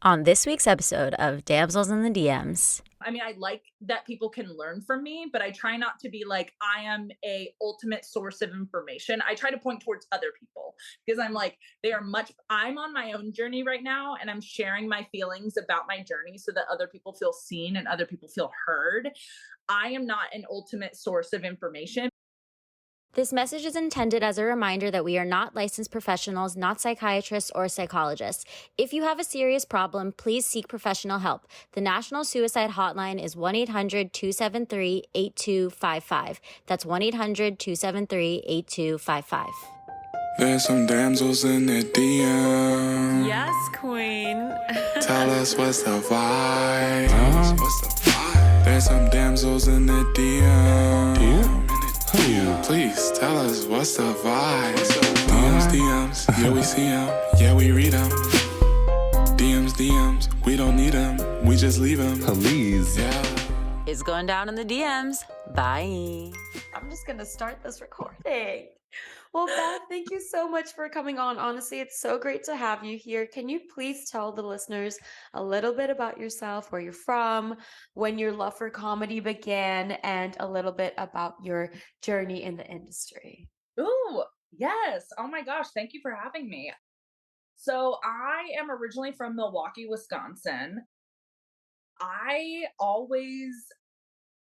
On this week's episode of Damsels in the DMs. I mean, I like that people can learn from me, but I try not to be like, I am a ultimate source of information. I try to point towards other people because I'm like, I'm on my own journey right now and I'm sharing my feelings about my journey so that other people feel seen and other people feel heard. I am not an ultimate source of information. This message is intended as a reminder that we are not licensed professionals, not psychiatrists or psychologists. If you have a serious problem, please seek professional help. The National Suicide Hotline is 1-800-273-8255. That's 1-800-273-8255. There's some damsels in the DM. Yes, queen. Tell us what's the vibe. What's the vibe? There's some damsels in the DM. Who? Please tell us what's the vibe. DMs, yeah we see them, yeah we read them. DMs, we don't need them, we just leave them. Please. Yeah. It's going down in the DMs. Bye. I'm just going to start this recording. Well, Beth, thank you so much for coming on. Honestly, it's so great to have you here. Can you please tell the listeners a little bit about yourself, where you're from, when your love for comedy began, and a little bit about your journey in the industry? Ooh, yes. Oh my gosh. Thank you for having me. So I am originally from Milwaukee, Wisconsin. I always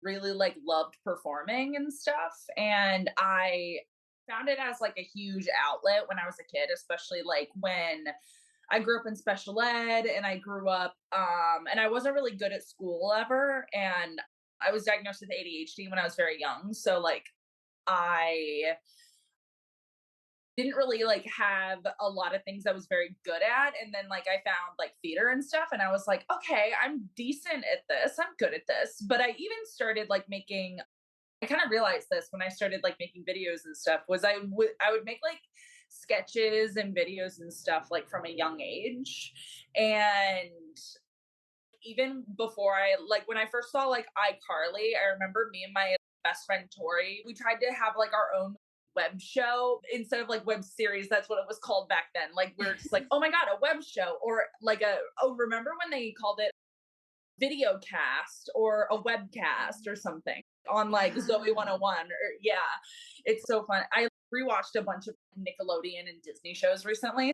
really loved performing and stuff, and I found it as like a huge outlet when I was a kid, especially like when I grew up in special ed and I grew up and I wasn't really good at school ever, and I was diagnosed with ADHD when I was very young. So like I didn't really have a lot of things I was very good at, and then like I found like theater and stuff, and I was like, okay, I'm decent at this, I'm good at this. But I even started like making, I kind of realized this when I started like making videos and stuff, was I would make like sketches and videos and stuff like from a young age. And even before when I first saw like iCarly, I remember me and my best friend Tori, we tried to have like our own web show instead of like web series. That's what it was called back then. Like we are just like, oh my God, a web show, or like remember when they called it video cast or a webcast or something on like Zoe 101, or yeah, it's so fun. I rewatched a bunch of Nickelodeon and Disney shows recently.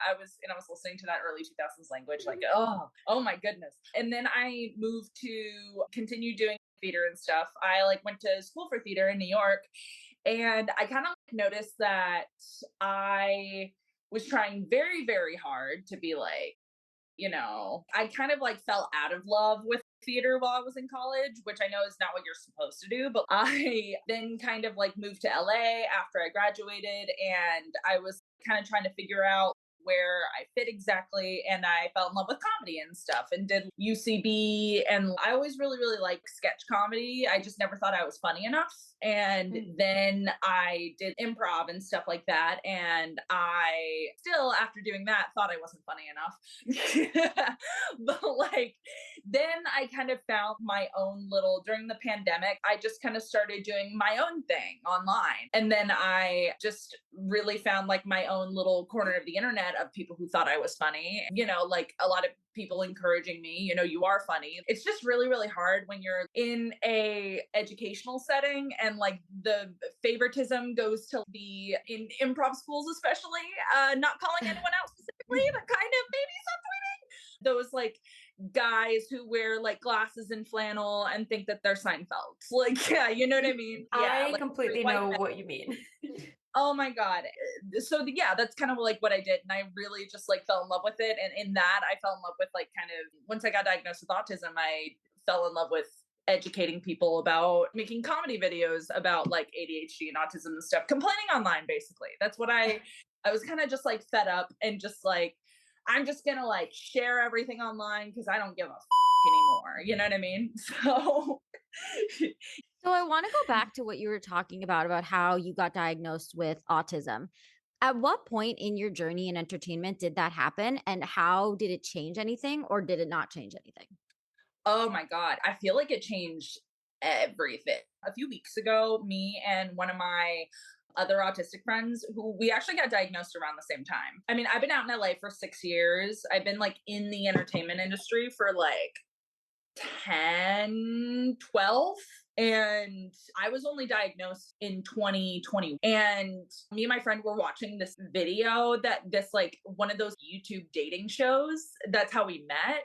I was listening to that early 2000s language, like, oh my goodness. And then I moved to continue doing theater and stuff. I like went to school for theater in New York, and I kind of noticed that I was trying very, very hard to be like, I kind of like fell out of love with theater while I was in college, which I know is not what you're supposed to do. But I then kind of like moved to LA after I graduated, and I was kind of trying to figure out where I fit exactly. And I fell in love with comedy and stuff and did UCB. And I always really, really liked sketch comedy. I just never thought I was funny enough. And then I did improv and stuff like that. And I still, after doing that, thought I wasn't funny enough. But like, then I kind of found my own little, during the pandemic, I just kind of started doing my own thing online. And then I just really found like my own little corner of the internet of people who thought I was funny, like a lot of people encouraging me, you are funny. It's just really, really hard when you're in a educational setting and like the favoritism goes to be in improv schools, especially, not calling anyone out specifically, but kind of maybe subtweeting those like guys who wear like glasses and flannel and think that they're Seinfeld. Like, yeah, you know what I mean? Yeah, I like completely white know men. what you mean. Oh my God. So yeah, that's kind of like what I did. And I really just like fell in love with it. And in that, I fell in love with like kind of, once I got diagnosed with autism, I fell in love with educating people about making comedy videos about like ADHD and autism and stuff, complaining online basically. That's what I was kind of just like fed up and just like, I'm just gonna like share everything online because I don't give a anymore. You know what I mean? So So I want to go back to what you were talking about how you got diagnosed with autism. At what point in your journey in entertainment did that happen, and how did it change anything, or did it not change anything? oh my God, I feel like it changed everything. A few weeks ago, me and one of my other autistic friends who we actually got diagnosed around the same time. I mean, I've been out in LA for 6 years. I've been like in the entertainment industry for like 10, 12. And I was only diagnosed in 2020. And me and my friend were watching this video that this, like, one of those YouTube dating shows. That's how we met.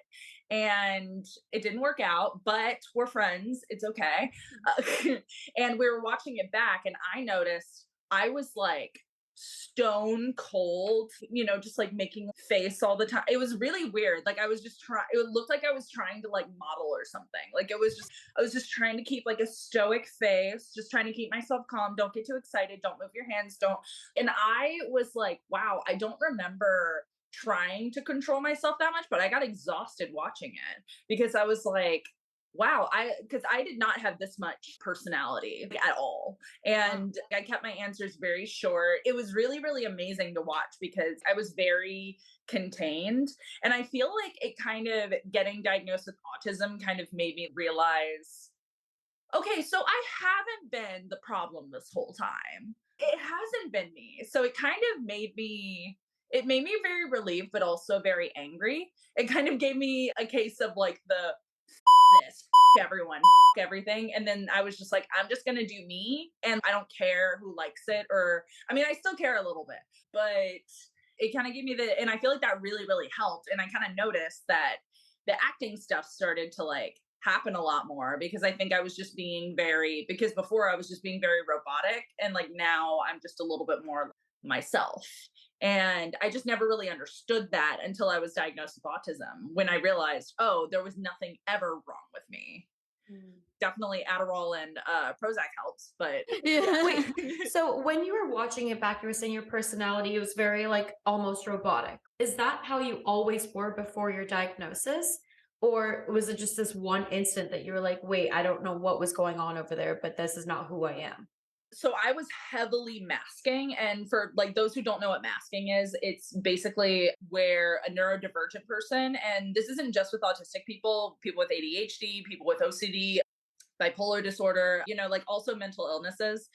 And it didn't work out, but we're friends. It's okay. And we were watching it back, and I noticed I was like stone cold, just like making a face all the time. It was really weird. Like I was just trying, it looked like I was trying to like model or something. Like I was just trying to keep like a stoic face, just trying to keep myself calm. Don't get too excited. Don't move your hands. Don't. And I was like, wow, I don't remember trying to control myself that much, but I got exhausted watching it because I was like, wow, because I did not have this much personality at all. And I kept my answers very short. It was really, really amazing to watch because I was very contained. And I feel like it kind of getting diagnosed with autism kind of made me realize, okay, so I haven't been the problem this whole time. It hasn't been me. So it kind of it made me very relieved, but also very angry. It kind of gave me a case of like this, everyone, everything. And then I was just like, I'm just going to do me. And I don't care who likes it. Or, I mean, I still care a little bit, but it kind of gave me and I feel like that really, really helped. And I kind of noticed that the acting stuff started to like happen a lot more because I think I was just because before I was just being very robotic. And like now I'm just a little bit more myself. And I just never really understood that until I was diagnosed with autism, when I realized, oh, there was nothing ever wrong with me. Definitely Adderall and Prozac helps, but Yeah. Wait, so when you were watching it back, you were saying your personality was very like almost robotic. Is that how you always were before your diagnosis? Or was it just this one instant that you were like, wait, I don't know what was going on over there, but this is not who I am? So I was heavily masking. And for like those who don't know what masking is, it's basically where a neurodivergent person, and this isn't just with autistic people, people with ADHD, people with OCD, bipolar disorder, like also mental illnesses,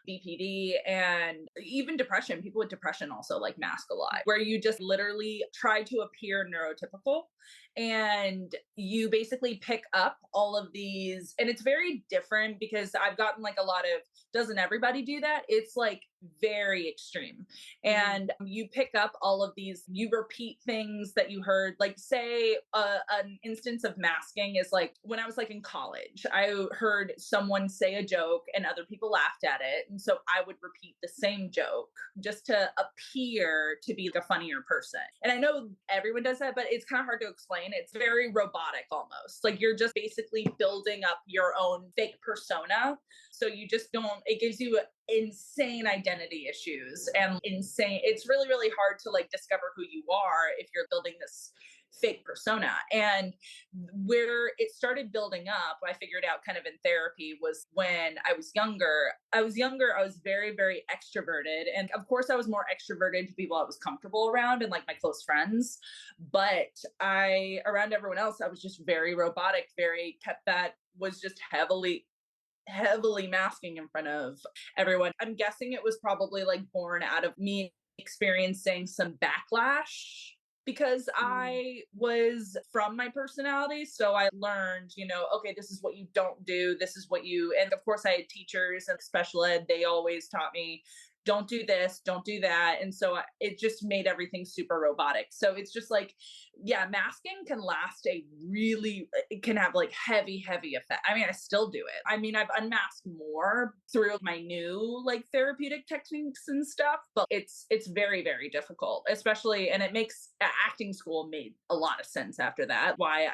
BPD, and even depression. People with depression also like mask a lot, where you just literally try to appear neurotypical and you basically pick up all of these. And it's very different because I've gotten like a lot of, doesn't everybody do that? It's like very extreme. And you pick up all of these, you repeat things that you heard, like say an instance of masking is like when I was like in college, I heard someone say a joke and other people laughed at it. And so I would repeat the same joke just to appear to be like a funnier person. And I know everyone does that, but it's kind of hard to explain. It's very robotic almost. Like you're just basically building up your own fake persona. So you just don't, it gives you insane identity issues and insane, it's really, really hard to like discover who you are if you're building this fake persona. And where it started building up, I figured out kind of in therapy, was when I was younger. I was very, very extroverted. And of course I was more extroverted to people I was comfortable around and like my close friends. But around everyone else, I was just very robotic, was just heavily masking in front of everyone. I'm guessing it was probably like born out of me experiencing some backlash because I was from my personality. So I learned, okay, this is what you don't do. This is what and of course I had teachers and special ed. They always taught me, don't do this, don't do that. And so it just made everything super robotic. So it's just like, yeah, masking can it can have like heavy, heavy effect. I mean, I still do it. I mean, I've unmasked more through my new like therapeutic techniques and stuff, but it's very, very difficult, especially, and it makes acting school made a lot of sense after that. Why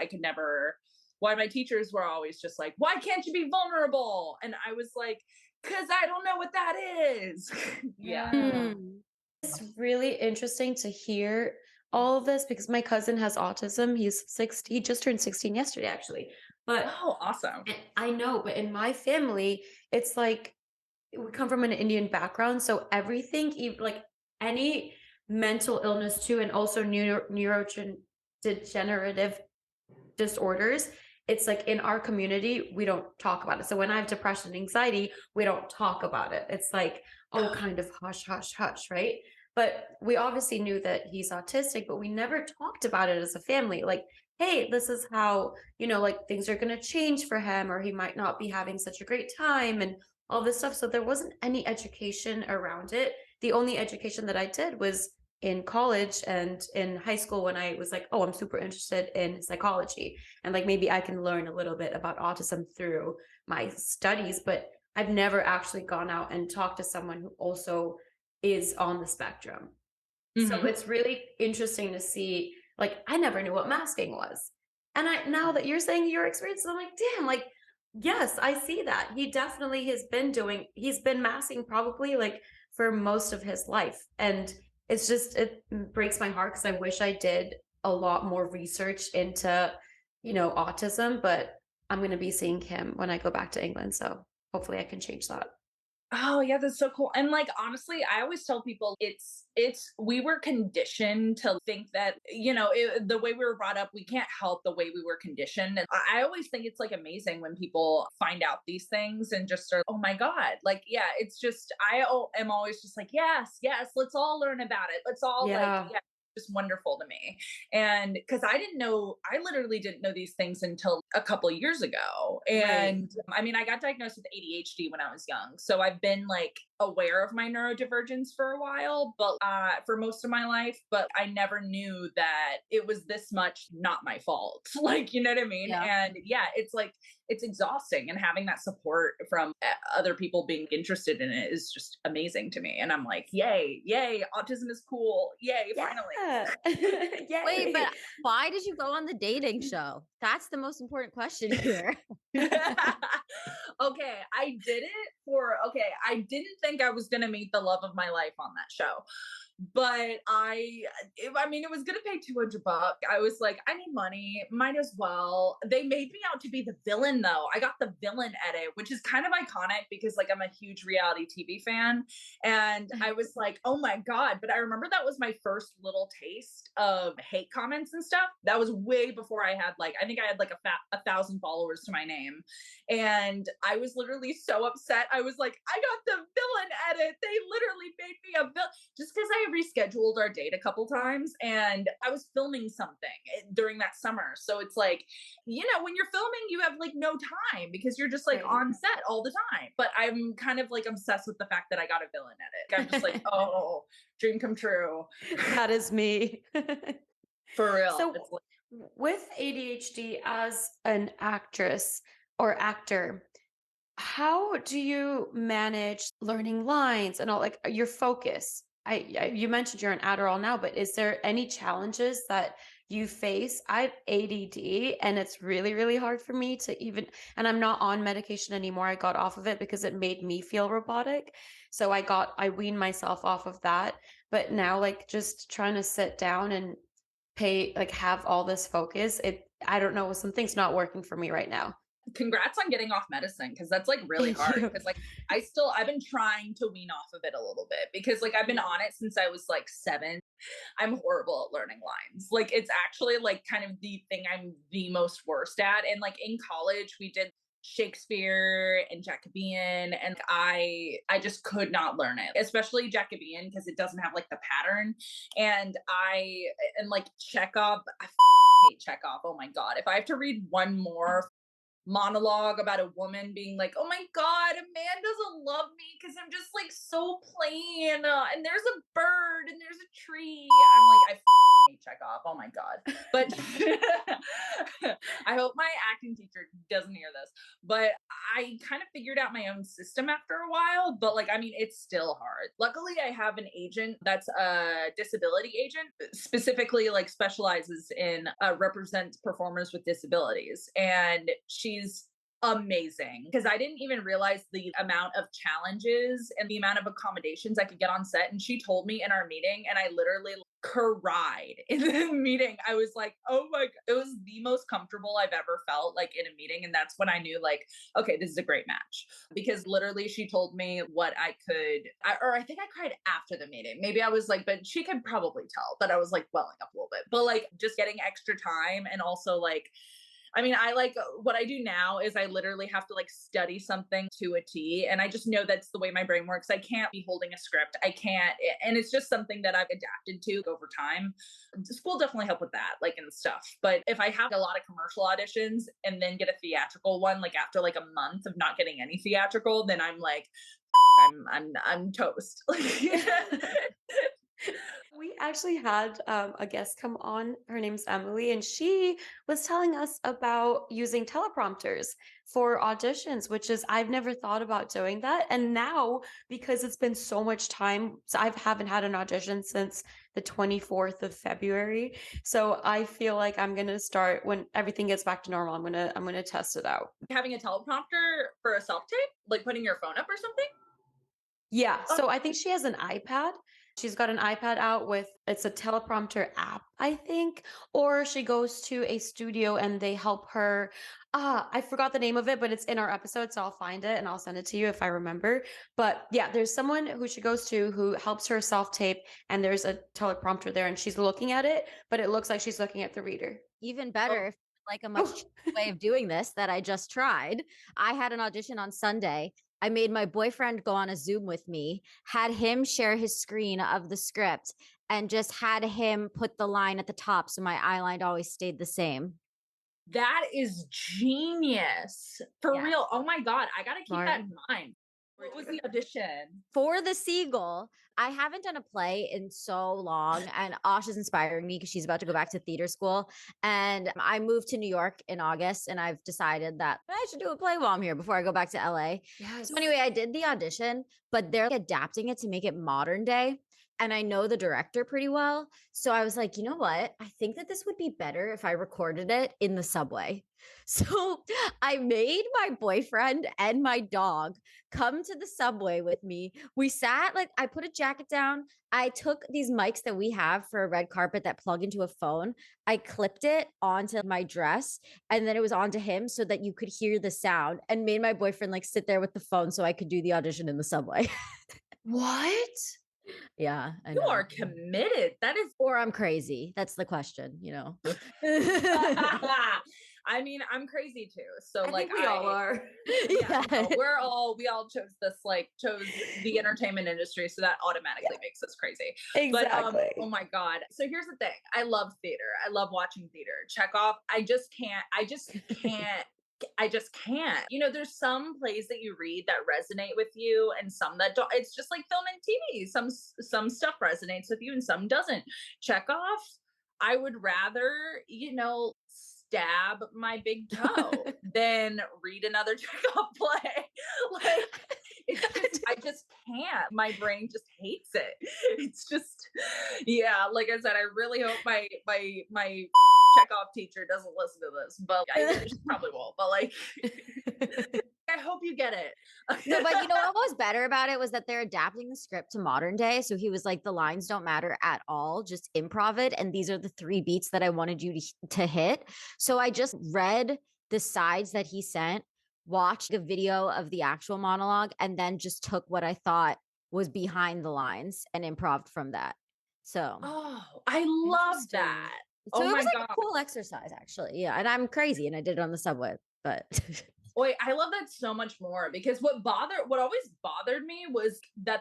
my teachers were always just like, why can't you be vulnerable? And I was like, because I don't know what that is. Yeah. It's really interesting to hear all of this because my cousin has autism. He just turned 16 yesterday, actually. But Oh, awesome. I know, but in my family, it's like we come from an Indian background. So everything, like any mental illness too, and also neurodegenerative disorders, it's like in our community, we don't talk about it. So when I have depression and anxiety, we don't talk about it. It's like, oh, kind of hush, hush, hush, right? But we obviously knew that he's autistic, but we never talked about it as a family. Like, hey, this is how, like things are going to change for him, or he might not be having such a great time and all this stuff. So there wasn't any education around it. The only education that I did was in college and in high school when I was like, oh, I'm super interested in psychology. And like maybe I can learn a little bit about autism through my studies, but I've never actually gone out and talked to someone who also is on the spectrum. So Mhm. it's really interesting to see, like, I never knew what masking was. And now that you're saying your experience, I'm like, damn, like, yes, I see that. He definitely he's been masking probably like for most of his life. And it's just, it breaks my heart because I wish I did a lot more research into, autism, but I'm going to be seeing him when I go back to England. So hopefully I can change that. Oh, yeah, that's so cool. And like honestly, I always tell people it's we were conditioned to think that, the way we were brought up, we can't help the way we were conditioned. And I always think it's like amazing when people find out these things and just are, oh my God. Like, yeah, it's just am always just like, yes, yes, let's all learn about it. Let's all like, Yeah, yeah, just wonderful to me. And because I literally didn't know these things until a couple of years ago. right. And I mean, I got diagnosed with ADHD when I was young. So I've been like aware of my neurodivergence for a while, but for most of my life, but I never knew that it was this much not my fault. Like, you know what I mean? Yeah. And yeah, it's like, it's exhausting, and having that support from other people being interested in it is just amazing to me. And I'm like, yay, yay, autism is cool. Yay, finally. Yeah. Wait, but Yay. why did you go on the dating show? That's the most important question here. Okay, I didn't think I was going to meet the love of my life on that show. But I mean, it was going to pay $200. I was like, I need money, might as well. They made me out to be the villain though. I got the villain edit, which is kind of iconic because like I'm a huge reality TV fan. And I was like, oh my God. But I remember that was my first little taste of hate comments and stuff. That was way before I had like, I think I had like a thousand followers to my name. And I was literally so upset. I was like, I got the villain edit. They literally made me a villain just because I rescheduled our date a couple times and I was filming something during that summer. So it's like, when you're filming, you have like no time because you're just like Right. on set all the time. But I'm kind of like obsessed with the fact that I got a villain edit. I'm just like, oh, dream come true. That is me. For real. So, It's like, with ADHD as an actress or actor, how do you manage learning lines and all like your focus? You mentioned you're on Adderall now, but is there any challenges that you face? I have ADD and it's really, really hard for me to even, and I'm not on medication anymore. I got off of it because it made me feel robotic. So I weaned myself off of that. But now like just trying to sit down and have all this focus, I don't know, something's not working for me right now. congrats on getting off medicine because that's like really Thank hard. you. Because like I've been trying to wean off of it a little bit because like I've been on it since I was like 7. I'm horrible at learning lines. Like it's actually like kind of the thing I'm the most worst at. And like in college, we did Shakespeare and Jacobean, and I just could not learn it, especially Jacobean because it doesn't have like the pattern. And like Chekhov, hate Chekhov. Oh my God. If I have to read one more monologue about a woman being like, "Oh my God, a man doesn't love me because I'm just like so plain, and there's a bird and there's a tree." I'm like, hate Chekhov. Oh my God. But I hope my acting teacher doesn't hear this. But I kind of figured out my own system after a while. But like, I mean, it's still hard. Luckily, I have an agent that's a disability agent, specifically like specializes in represents performers with disabilities, and she's amazing because I didn't even realize the amount of challenges and the amount of accommodations I could get on set. And she told me in our meeting, and I literally cried in the meeting. I was like, oh my God. It was the most comfortable I've ever felt like in a meeting. And that's when I knew like, okay, this is a great match. Because literally she told me what I think I cried after the meeting. Maybe I was like, but she could probably tell that I was like welling up a little bit. But like just getting extra time and also like I mean, I like what I do now is I literally have to like study something to a T. And I just know that's the way my brain works. I can't be holding a script. I can't. And it's just something that I've adapted to over time. School definitely helped with that, like and stuff. But if I have a lot of commercial auditions and then get a theatrical one, like after like a month of not getting any theatrical, then I'm like, I'm toast. We actually had a guest come on. Her name's Emily, and she was telling us about using teleprompters for auditions, which is I've never thought about doing that. And now, because it's been so much time, so I haven't had an audition since the 24th of February. So I feel like I'm gonna start when everything gets back to normal. I'm gonna test it out. Having a teleprompter for a self tape, like putting your phone up or something. Yeah, Oh, so I think she has an iPad. She's got an iPad out with it's a teleprompter app, I think, or she goes to a studio and they help her. I forgot the name of it, but it's in our episode, so I'll find it and I'll send it to you if I remember. But yeah, there's someone who she goes to who helps her self-tape, and there's a teleprompter there, and she's looking at it, but it looks like she's looking at the reader. Even oh, better, if like a much Oh, cheaper way of doing this that I just tried. I had an audition on Sunday. I made my boyfriend go on a Zoom with me, had him share his screen of the script, and just had him put the line at the top so my eye line always stayed the same. that is genius. For Yes. real. Oh my God. I got to keep that smart. in mind. What was the audition? For the Seagull, I haven't done a play in so long, and Osh is inspiring me because she's about to go back to theater school. And I moved to New York in August, and I've decided that I should do a play while I'm here before I go back to LA. Yes. So anyway, I did the audition, but they're adapting it to make it modern day. And I know the director pretty well. So I was like, you know what? I think that this would be better if I recorded it in the subway. So I made my boyfriend and my dog come to the subway with me. We sat, like, I put a jacket down. I took these mics that we have for a red carpet that plug into a phone. I clipped it onto my dress, and then it was onto him so that you could hear the sound, and made my boyfriend like sit there with the phone so I could do the audition in the subway. What? Yeah, I You know. are committed. That is. Or I'm crazy. That's the question, you know. I mean, I'm crazy too. So I like think we all are. yeah, Yeah. no, we all chose this, like chose the entertainment industry. So that automatically makes us crazy. But Exactly. oh my God. So here's the thing. I love theater. I love watching theater. Chekhov. I just can't. You know, there's some plays that you read that resonate with you and some that don't. It's just like film and TV. Some stuff resonates with you and some doesn't. Chekhov, I would rather, stab my big toe than read another Chekhov play. Like I just can't. My brain just hates it. It's just, yeah. Like I said, I really hope my Chekhov teacher doesn't listen to this, but she probably won't. But like, I hope you get it. No, but you know what was better about it was that they're adapting the script to modern day. So he was like, the lines don't matter at all, just improv it. And these are the 3 beats that I wanted you to hit. So I just read the sides that he sent, watched a video of the actual monologue, and then just took what I thought was behind the lines and improv from that. So, Oh, I love Interesting. that. so Oh it my was like God. a cool exercise, actually. Yeah. And I'm crazy and I did it on the subway, but Wait, I love that so much more because what always bothered me was that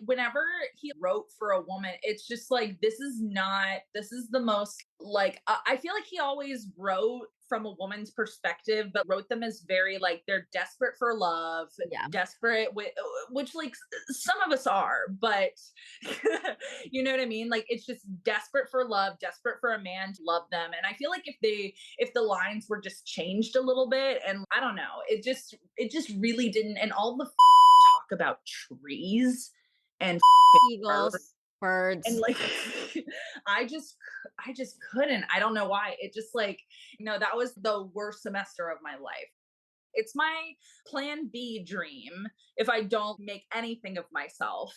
whenever he wrote for a woman, it's just like, this is the most like, I feel like he always wrote from a woman's perspective, but wrote them as very like, they're desperate for love, yeah. desperate with, which like some of us are, but you know what I mean? Like, it's just desperate for love, desperate for a man to love them. And I feel like if the lines were just changed a little bit, and I don't know, it just really didn't. And all the talk about trees and Eagles, birds. and like I just couldn't. I don't know why. It just like, that was the worst semester of my life. It's my plan B dream, if I don't make anything of myself,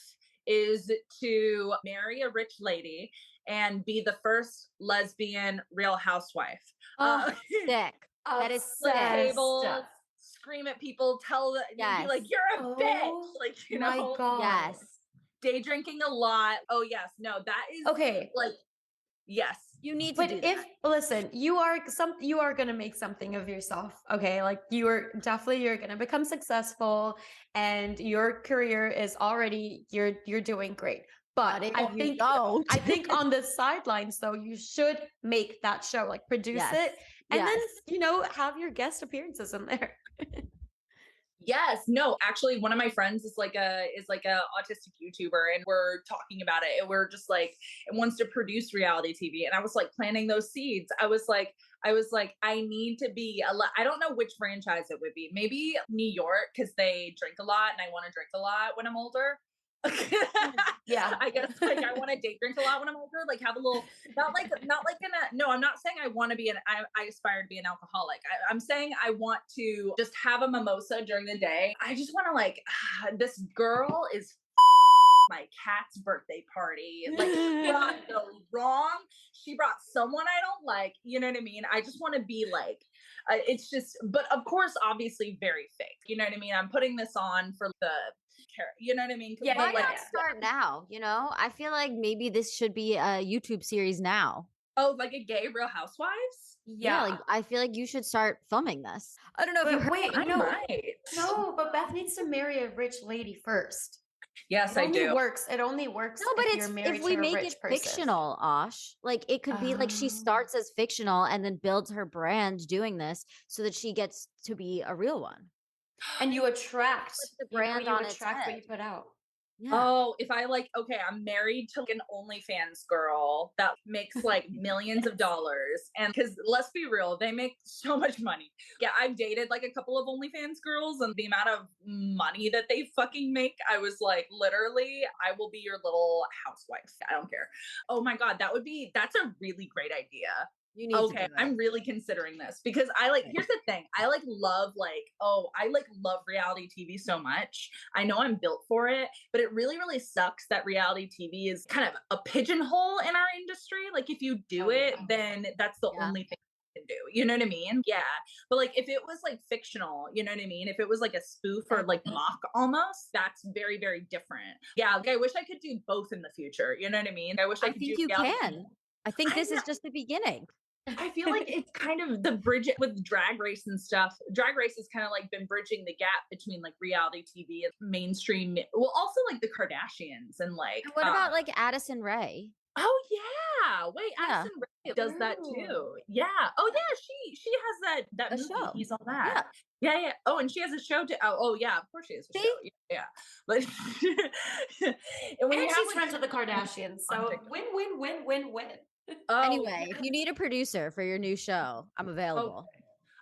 is to marry a rich lady and be the first lesbian Real Housewife. Oh, sick. That is Flip sick. tables, scream at people, be Yes. like, you're a bitch. Like, My God. Yes. day drinking a lot. Oh yes, no, that is Okay. like, yes. You need to But do if that. listen, you are gonna make something of yourself, okay? Like you're gonna become successful, and your career is already you're doing great. But But if I you think don't, I think on the sidelines though, you should make that show, like produce yes, it, and then yes. have your guest appearances in there. Yes, no, actually one of my friends is like a autistic YouTuber, and we're talking about it, and we're just like it wants to produce reality TV, and I was like planting those seeds. I was like I need to be I don't know which franchise it would be. Maybe New York cuz they drink a lot and I want to drink a lot when I'm older. Yeah. I guess like I want to date drink a lot when I'm older, like have a little not like in a no, I'm not saying I want to be I aspire to be an alcoholic. I'm saying I want to just have a mimosa during the day. I just want to like this girl is my cat's birthday party. Like she brought the wrong, she brought someone I don't like. You know what I mean? I just want to be like, it's just, but of course, obviously very fake. You know what I mean? I'm putting this on for the you know what I mean? Yeah, Why But yeah, like, not start now? I feel like maybe this should be a YouTube series now. oh, like a gay Real Housewives? Yeah, like yeah. I feel like you should start filming this. I don't know if you But heard. wait, I no, might. no, but Beth needs to marry a rich lady first. Yes, I do. It only works No, but if you're it's if married we to a make it rich person. fictional, Osh. Like it could be like she Oh. starts as fictional and then builds her brand doing this so that she gets to be a real one. And you attract, Flip the brand you on its attract what head. you put out. Yeah. Oh, if I like, okay, I'm married to like an OnlyFans girl that makes like millions of dollars. And because let's be real, they make so much money. Yeah, I've dated like a couple of OnlyFans girls, and the amount of money that they fucking make, I was like, literally, I will be your little housewife. I don't care. Oh my God, that's a really great idea. You need to do Okay, it. I'm really considering this because here's the thing. I like love reality TV so much. I know I'm built for it, but it really, really sucks that reality TV is kind of a pigeonhole in our industry. Like if you do Oh, it, yeah. then that's the Yeah. only thing you can do. You know what I mean? Yeah. But like if it was like fictional, you know what I mean? If it was like a spoof or like mock almost, that's very, very different. Yeah. Like I wish I could do both in the future. You know what I mean? I wish I I could do think you reality. can. I think I this is just the beginning. I feel like it's kind of the bridge with Drag Race and stuff. Drag Race has kind of like been bridging the gap between like reality TV and mainstream. Well, also like the Kardashians and like. And what about like Addison Rae? Oh yeah, wait, Yeah, Addison Rae does that True. too. Yeah. Oh yeah, she has that a movie. show. He's all that. Yeah. Yeah, yeah. Oh, and she has a show too. Oh yeah, of course she has a See? show. Yeah, yeah. But and when And you have she's like friends with the Kardashians. on So TikTok. win, win, win, win, win. Oh, Anyway, if you need a producer for your new show, I'm oh, available.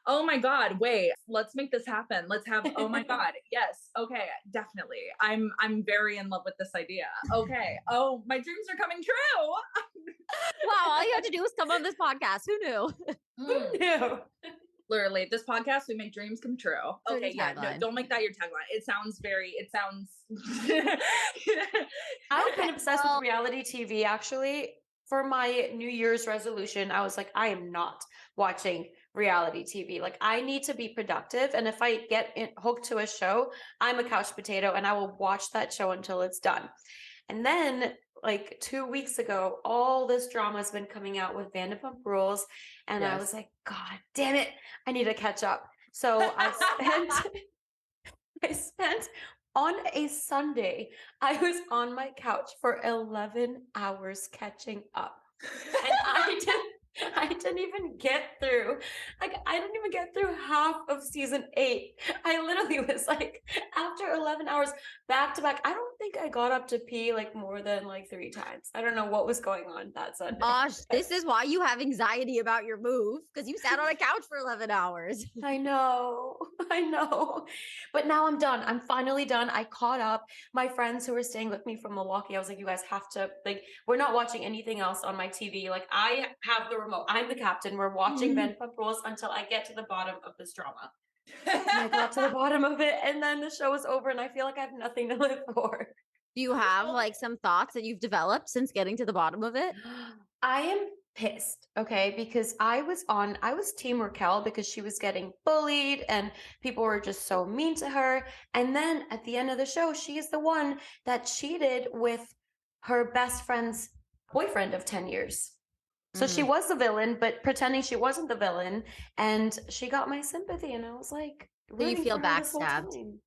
oh my God, wait, let's make this happen. Let's have, oh my God, yes. Okay, definitely. I'm very in love with this idea. Okay. Oh, my dreams are coming true. Wow, all you have to do is come on this podcast. Who knew? Who knew? Literally, this podcast, we make dreams come true. It's Okay, your yeah, no, tagline. don't make that your tagline. It sounds I've been obsessed Well- with reality TV actually. For my New Year's resolution, I was like, I am not watching reality TV. Like, I need to be productive. And if I hooked to a show, I'm a couch potato and I will watch that show until it's done. And then, like 2 weeks ago, all this drama has been coming out with Vanderpump Rules. And I Yes. was like, God damn it, I need to catch up. So I spent on a Sunday, I was on my couch for 11 hours catching up. And I didn't even get through. Like, I didn't even get through half of season 8. I literally was like, after 11 hours back to back, I don't think I got up to pee like more than like 3 times. I don't know what was going on that Sunday. Gosh, this is why you have anxiety about your move because you sat on a couch for 11 hours. I know. But now I'm done. I'm finally done. I caught up. My friends who were staying with me from Milwaukee, I was like, you guys have to, like, we're not watching anything else on my TV. Like, I have the remote. I'm the captain. We're watching Vanderpump Rules until I get to the bottom of this drama. And I got to the bottom of it, and then the show is over, and I feel like I have nothing to live for. Do you have like some thoughts that you've developed since getting to the bottom of it? I am pissed, okay, because I was Team Raquel because she was getting bullied and people were just so mean to her. And then at the end of the show, she is the one that cheated with her best friend's boyfriend of 10 years. So she Mm. was the villain, but pretending she wasn't the villain. And she got my sympathy. And I was like So you rooting feel for her this whole backstabbed. time.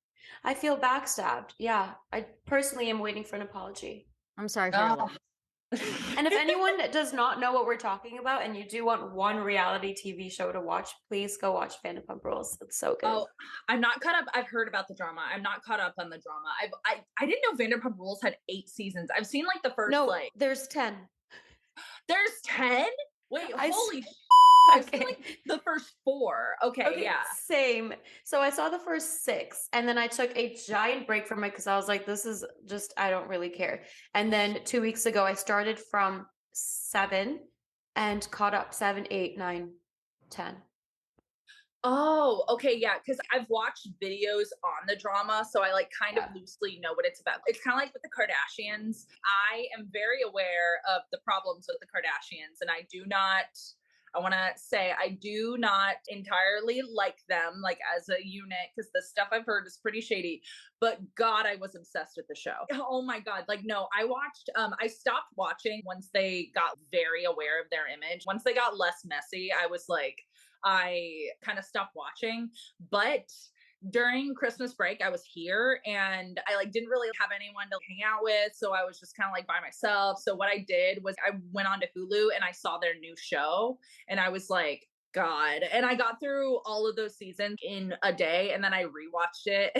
I feel backstabbed. Yeah. I personally am waiting for an apology. I'm sorry for your Oh. loss. And if anyone does not know what we're talking about and you do want one reality TV show to watch, please go watch Vanderpump Rules. It's so good. Oh, I'm not caught up. I've heard about the drama. I'm not caught up on the drama. I didn't know Vanderpump Rules had 8 seasons. I've seen like the first No, like there's 10. there's 10? Wait, I s- holy I've seen Okay. like the first 4. Okay, Okay, yeah. same. So I saw the first 6 and then I took a giant break from it because I was like, this is just, I don't really care. And then 2 weeks ago, I started from 7 and caught up 7, 8, 9, 10. Oh, okay, yeah, because I've watched videos on the drama, so I like kind of Yeah. loosely know what it's about. It's kind of like with the Kardashians. I am very aware of the problems with the Kardashians, and I want to say I do not entirely like them, like as a unit, because the stuff I've heard is pretty shady. But God, I was obsessed with the show. Oh my God. Like, no, I stopped watching once they got very aware of their image. Once they got less messy, I kind of stopped watching. But during Christmas break, I was here and I like didn't really have anyone to hang out with. So I was just kind of like by myself. So what I did was I went on to Hulu and I saw their new show and I was like, God. And I got through all of those seasons in a day and then I rewatched it.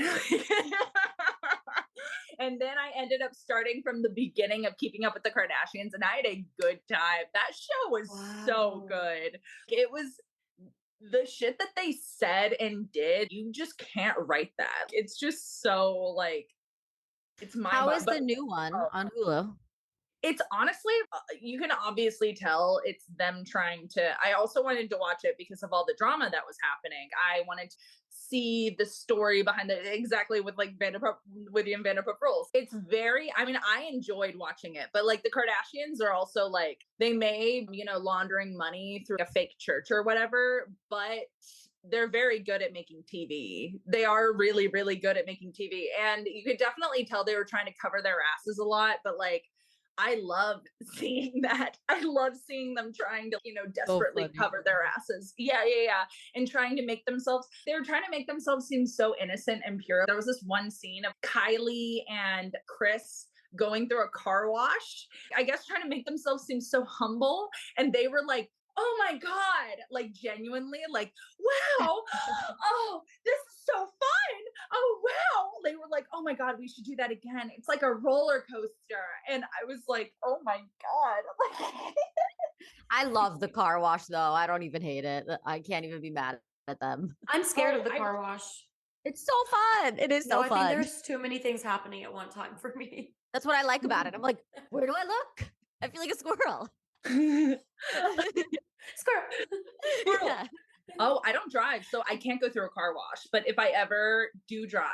And then I ended up starting from the beginning of Keeping Up with the Kardashians and I had a good time. That show was so Wow. good. It was the shit that they said and did, you just can't write that. It's just so like, it's mind How is but the new one on Hulu? it's honestly, you can obviously tell it's them trying to. I also wanted to watch it because of all the drama that was happening. I wanted to see the story behind it exactly with like William Vanderpump Rules. It's very, I mean, I enjoyed watching it, but like the Kardashians are also like, they may, laundering money through a fake church or whatever, but they're very good at making TV. They are really, really good at making TV. And you could definitely tell they were trying to cover their asses a lot, but like, I love seeing that. I love seeing them trying to, desperately cover their asses. Yeah. And they were trying to make themselves seem so innocent and pure. There was this one scene of Kylie and Chris going through a car wash, I guess trying to make themselves seem so humble. And they were like, oh my God, like genuinely like, wow, oh, this is so fun. Oh, wow. They were like, oh my God, we should do that again. It's like a roller coaster. And I was like, oh my God. I love the car wash though. I don't even hate it. I can't even be mad at them. I'm scared of the car wash. It's so fun. It is so I think fun. there's too many things happening at one time for me. That's what I like about it. I'm like, where do I look? I feel like a squirrel. Squirrel. Yeah. Oh, I don't drive, so I can't go through a car wash. But if I ever do drive,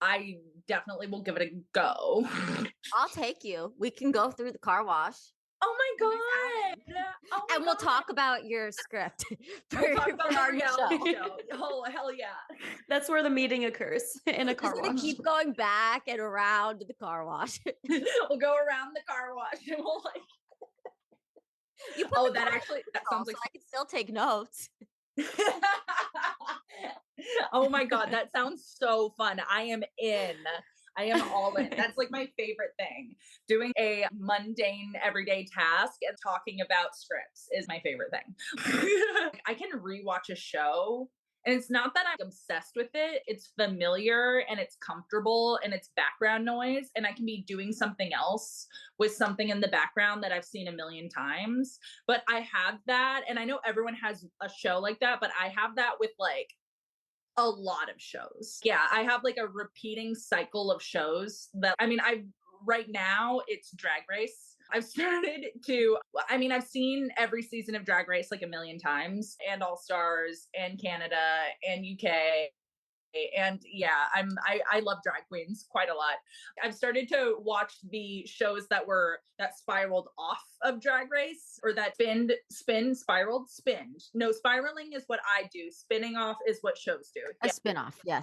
I definitely will give it a go. I'll take you. We can go through the car wash. Oh my God. Oh my And we'll God. talk about your script We'll talk about for our the new reality show. show. Oh, hell yeah. That's where the meeting occurs in a Just car gonna wash. keep going back and around the car wash. We'll go around the car wash and we'll like. You put That sounds like so I can still take notes. Oh my God, that sounds so fun. I am in. I am all in. That's like my favorite thing. Doing a mundane everyday task and talking about scripts is my favorite thing. I can rewatch a show and it's not that I'm obsessed with it. It's familiar and it's comfortable and it's background noise. And I can be doing something else with something in the background that I've seen a million times. But I have that. And I know everyone has a show like that, but I have that with like a lot of shows. Yeah, I have like a repeating cycle of shows that, right now it's Drag Race. I've seen every season of Drag Race like a million times, and All Stars and Canada and UK. And yeah, I love drag queens quite a lot. I've started to watch the shows that spiraled off of Drag Race, or that spiraled. No, spiraling is what I do. Spinning off is what shows do. A spinoff, yes.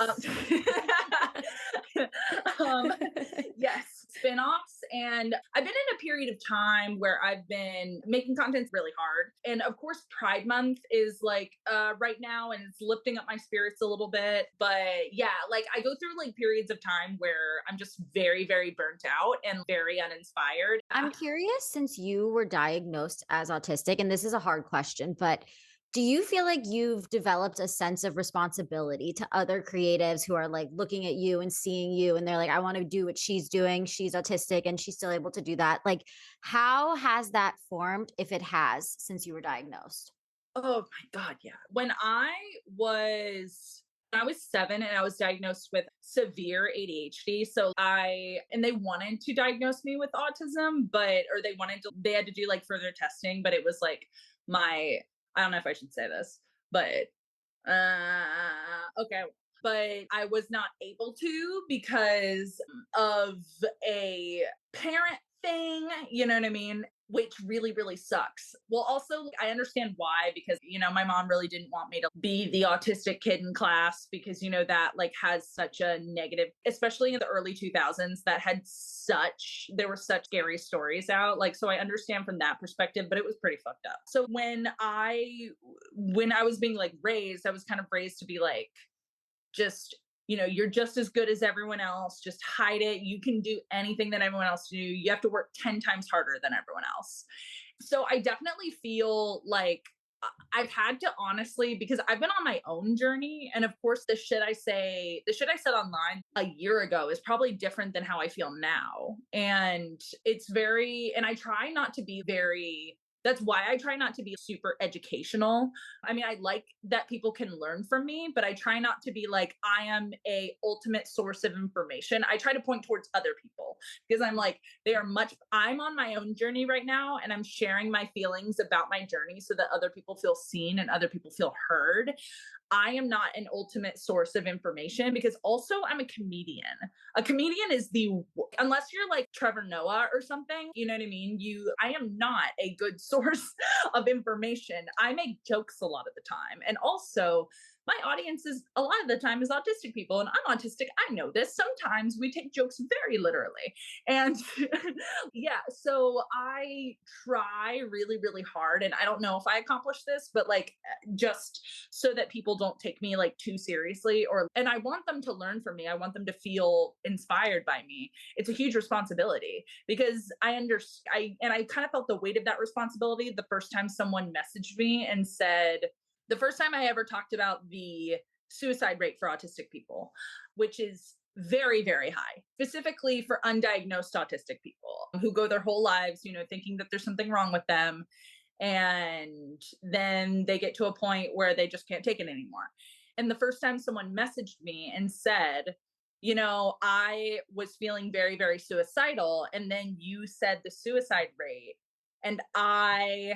Yes. spin-offs, and I've been in a period of time where I've been making content really hard. And of course Pride Month is like right now, and it's lifting up my spirits a little bit. But yeah, like I go through like periods of time where I'm just very, very burnt out and very uninspired. I'm curious, since you were diagnosed as autistic, and this is a hard question, but do you feel like you've developed a sense of responsibility to other creatives who are like looking at you and seeing you and they're like, I want to do what she's doing. She's autistic and she's still able to do that. Like, how has that formed, if it has, since you were diagnosed? Oh my God, yeah. When I was 7 and I was diagnosed with severe ADHD. And they wanted to diagnose me with autism, they had to do like further testing, but it was like my, I don't know if I should say this, but okay. But I was not able to because of a parent thing, you know what I mean? Which really, really sucks. Well, also, I understand why, because, my mom really didn't want me to be the autistic kid in class because, that like has such a negative, especially in the early 2000s, there were such scary stories out. Like, so I understand from that perspective, but it was pretty fucked up. So when I was being like raised, I was kind of raised to be like, just you're just as good as everyone else, just hide it, you can do anything that everyone else do, you have to work 10 times harder than everyone else. So I definitely feel like I've had to, honestly, because I've been on my own journey, and of course the shit I said online a year ago is probably different than how I feel now. And I try not to be very, that's why I try not to be super educational. I mean, I like that people can learn from me, but I try not to be like, I am a ultimate source of information. I try to point towards other people because I'm like, I'm on my own journey right now, and I'm sharing my feelings about my journey so that other people feel seen and other people feel heard. I am not an ultimate source of information because also I'm a comedian. A comedian is unless you're like Trevor Noah or something, you know what I mean? I am not a good source of information. I make jokes a lot of the time. And also, my audience is a lot of the time is autistic people, and I'm autistic. I know this. Sometimes we take jokes very literally. And yeah, so I try really, really hard. And I don't know if I accomplish this, but like just so that people don't take me like too seriously, and I want them to learn from me. I want them to feel inspired by me. It's a huge responsibility because I kind of felt the weight of that responsibility the first time someone messaged me and said, the first time I ever talked about the suicide rate for autistic people, which is very, very high, specifically for undiagnosed autistic people who go their whole lives, thinking that there's something wrong with them. And then they get to a point where they just can't take it anymore. And the first time someone messaged me and said, I was feeling very, very suicidal. And then you said the suicide rate. And I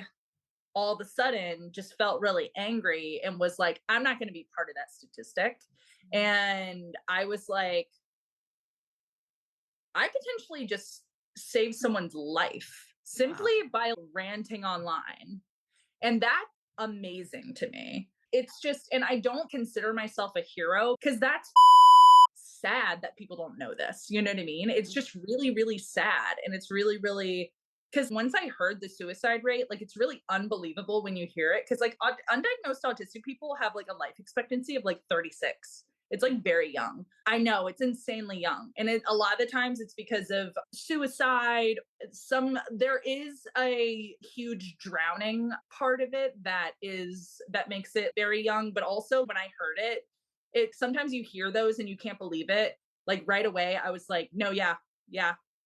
all of a sudden just felt really angry and was like, I'm not going to be part of that statistic. And I was like, I potentially just saved someone's life simply by ranting online. And that's amazing to me. It's just, and I don't consider myself a hero because that's sad that people don't know this. You know what I mean? It's just really, really sad. And it's really, really, because once I heard the suicide rate, like it's really unbelievable when you hear it. Because like undiagnosed autistic people have like a life expectancy of like 36. It's like very young. I know it's insanely young. And a lot of the times it's because of suicide. There is a huge drowning part of it that makes it very young. But also when I heard it sometimes you hear those and you can't believe it. Like right away, I was like, no, yeah,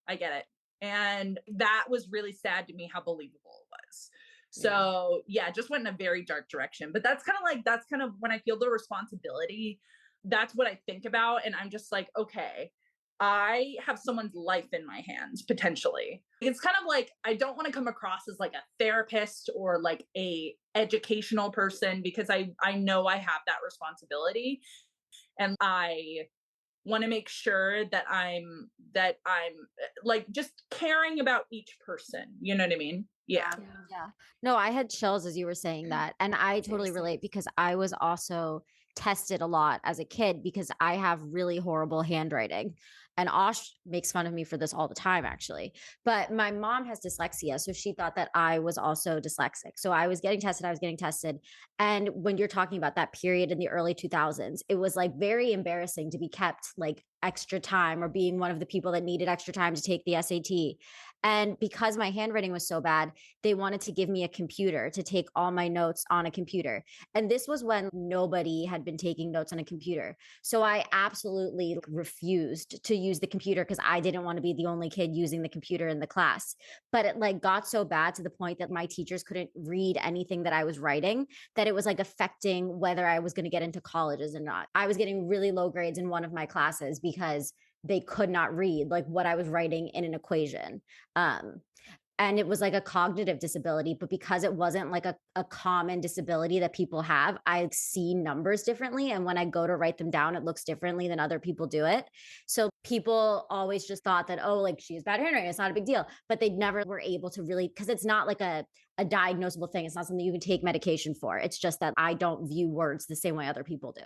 I get it. And that was really sad to me how believable it was. So yeah, just went in a very dark direction. But that's kind of when I feel the responsibility, that's what I think about. And I'm just like, okay, I have someone's life in my hands potentially. It's kind of like, I don't want to come across as like a therapist or like a educational person because I know I have that responsibility. And I want to make sure that I'm like just caring about each person. You know what I mean? Yeah. Yeah. No, I had chills as you were saying that. And I totally Seriously. relate because I was also tested a lot as a kid because I have really horrible handwriting. And Osh makes fun of me for this all the time, actually. But my mom has dyslexia. So she thought that I was also dyslexic. So I was getting tested. I was getting tested. And when you're talking about that period in the early 2000s, it was like very embarrassing to be kept like extra time or being one of the people that needed extra time to take the SAT. And because my handwriting was so bad, they wanted to give me a computer to take all my notes on a computer. And this was when nobody had been taking notes on a computer. So I absolutely refused to use the computer because I didn't want to be the only kid using the computer in the class. But it like got so bad to the point that my teachers couldn't read anything that I was writing, that it was like affecting whether I was going to get into colleges or not. I was getting really low grades in one of my classes because they could not read like what I was writing in an equation. Um, and it was like a cognitive disability, but because it wasn't like a common disability that people have, I see numbers differently, and when I go to write them down, it looks differently than other people do it. So people always just thought that, oh, like she has bad handwriting, it's not a big deal, but they never were able to really, because it's not like a diagnosable thing, it's not something you can take medication for. It's just that I don't view words the same way other people do.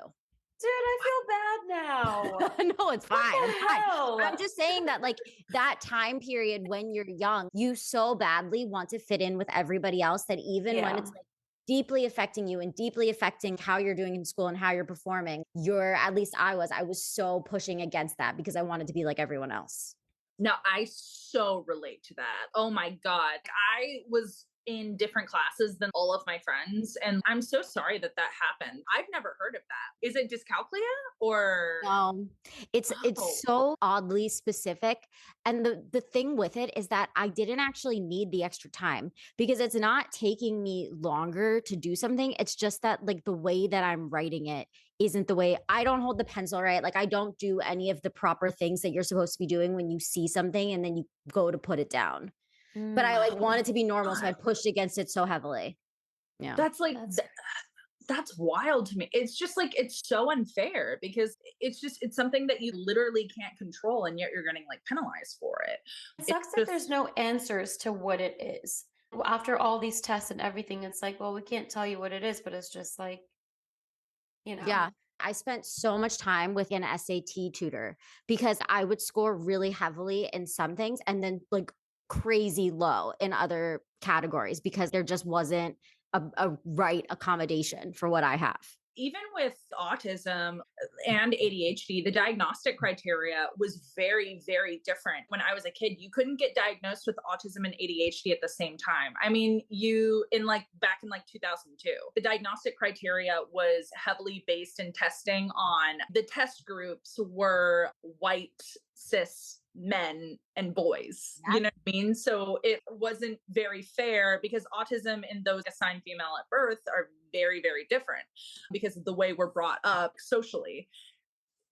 Dude, I feel bad now. No, it's What fine. It's the fine. hell? I'm just saying that, like, that time period when you're young, you so badly want to fit in with everybody else that even when Yeah. it's like deeply affecting you and deeply affecting how you're doing in school and how you're performing, at least I was so pushing against that because I wanted to be like everyone else. Now, I so relate to that. Oh my God. I was in different classes than all of my friends. And I'm so sorry that that happened. I've never heard of that. Is it dyscalculia or? It's Oh, so oddly specific. And the thing with it is that I didn't actually need the extra time because it's not taking me longer to do something. It's just that like the way that I'm writing it isn't the way I don't hold the pencil right. Like I don't do any of the proper things that you're supposed to be doing when you see something and then you go to put it down. But I like Mm, want it to be normal, so I God. pushed against it so heavily. Yeah. That's like, that's that's wild to me. It's just like, it's so unfair because it's something that you literally can't control and yet you're getting like penalized for it. it It's sucks that there's just, no answers to what it is. After all these tests and everything, it's like, well, we can't tell you what it is, but it's just like, you know. Yeah. I spent so much time with an SAT tutor because I would score really heavily in some things and then like crazy low in other categories because there just wasn't a right accommodation for what I have. even with autism and ADHD, the diagnostic criteria was very, very different. When I was a kid, you couldn't get diagnosed with autism and ADHD at the same time. I mean, back in like 2002, the diagnostic criteria was heavily based in testing on the test groups were white, cis men and boys. You know what I mean? So it wasn't very fair because autism and those assigned female at birth are very, very different because of the way we're brought up socially.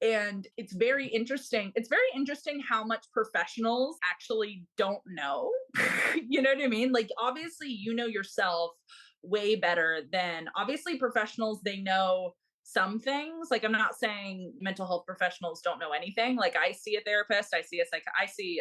And it's very interesting. It's very interesting how much professionals actually don't know. You know what I mean? Like, obviously, you know yourself way better than obviously professionals, they know some things. Like, I'm not saying mental health professionals don't know anything. Like, I see a therapist, I see a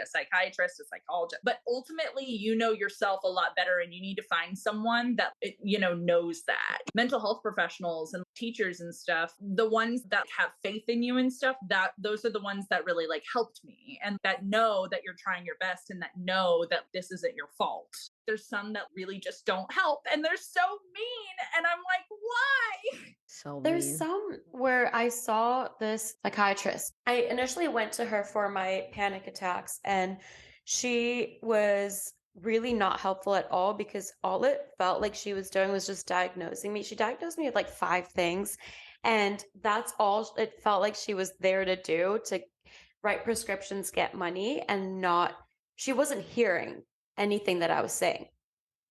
psychiatrist, a psychologist, but ultimately you know yourself a lot better and you need to find someone that knows that. Mental health professionals and teachers and stuff, the ones that have faith in you and stuff, that those are the ones that really like helped me and that know that you're trying your best and that know that this isn't your fault. There's some that really just don't help and they're so mean. And I'm like, why? So There's mean. some where I saw this psychiatrist. I initially went to her for my panic attacks, and she was really not helpful at all because all it felt like she was doing was just diagnosing me. She diagnosed me with like 5 things, and that's all it felt like she was there to do, to write prescriptions, get money, and not, she wasn't hearing anything that I was saying.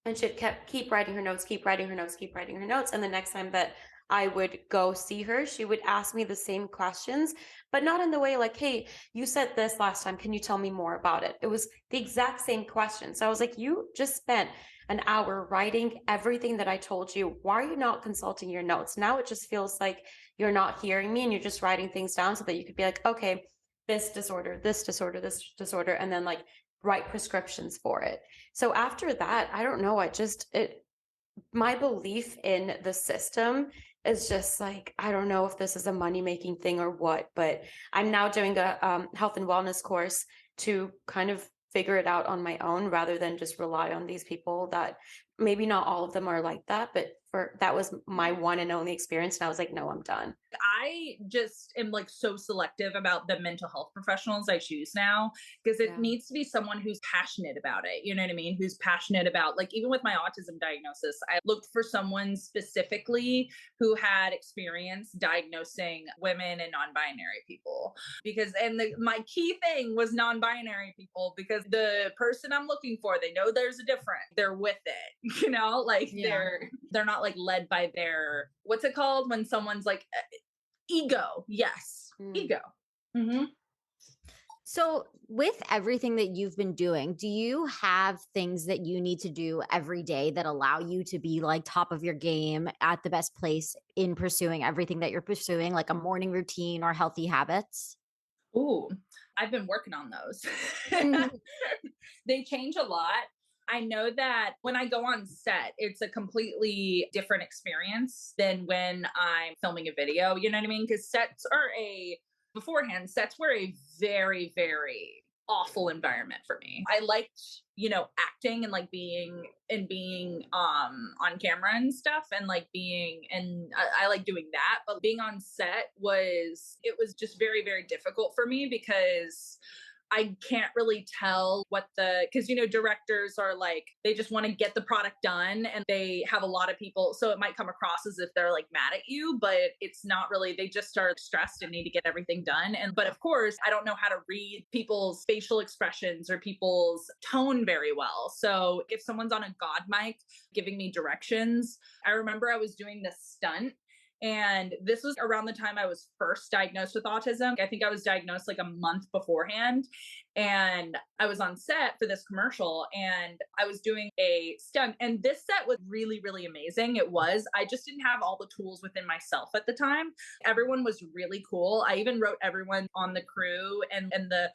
And she'd keep writing her notes, keep writing her notes, keep writing her notes. And the next time that I would go see her, she would ask me the same questions, but not in the way like, hey, you said this last time. Can you tell me more about it? It was the exact same question. So I was like, you just spent an hour writing everything that I told you. Why are you not consulting your notes? Now it just feels like you're not hearing me and you're just writing things down so that you could be like, okay, this disorder, this disorder, this disorder, and then like write prescriptions for it. So after that, I don't know, my belief in the system It's just like, I don't know if this is a money-making thing or what, but I'm now doing a, health and wellness course to kind of figure it out on my own rather than just rely on these people that maybe not all of them are like that, but for that was my one and only experience, and I was like, "No, I'm done." I just am like so selective about the mental health professionals I choose now because it Yeah. needs to be someone who's passionate about it. You know what I mean? Who's passionate about, like, even with my autism diagnosis, I looked for someone specifically who had experience diagnosing women and non binary people. Because, and my key thing was non binary people because the person I'm looking for, they know there's a difference. They're with it, like Yeah. they're not like led by their, what's it called when someone's like ego. Yes. Mm. Ego. Hmm. So, with everything that you've been doing, do you have things that you need to do every day that allow you to be like top of your game at the best place in pursuing everything that you're pursuing, like a morning routine or healthy habits? Ooh, I've been working on those. Mhm. They change a lot. I know that when I go on set, it's a completely different experience than when I'm filming a video. You know what I mean? Because beforehand, sets were a very, very awful environment for me. I liked, acting and like being on camera and stuff and like being and I like doing that, but being on set was just very, very difficult for me because I can't really tell because directors are like, they just want to get the product done and they have a lot of people. So it might come across as if they're like mad at you, but it's not really. They just are stressed and need to get everything done. But of course, I don't know how to read people's facial expressions or people's tone very well. So if someone's on a God mic giving me directions, I remember I was doing this stunt and this was around the time I was first diagnosed with autism. I think I was diagnosed like a month beforehand. And I was on set for this commercial and I was doing a stunt. And this set was really, really amazing. It was. I just didn't have all the tools within myself at the time. Everyone was really cool. I even wrote everyone on the crew and the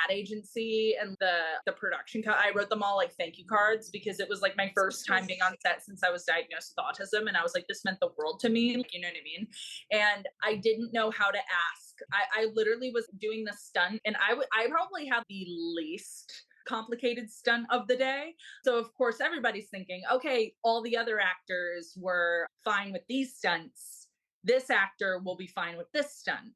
ad agency and the production I wrote them all like thank you cards because it was like my first time being on set since I was diagnosed with autism and I was like this meant the world to me, like, you know what I mean? And I didn't know how to ask. I literally was doing the stunt and I probably had the least complicated stunt of the day. So of course everybody's thinking, okay, all the other actors were fine with these stunts. This actor will be fine with this stunt.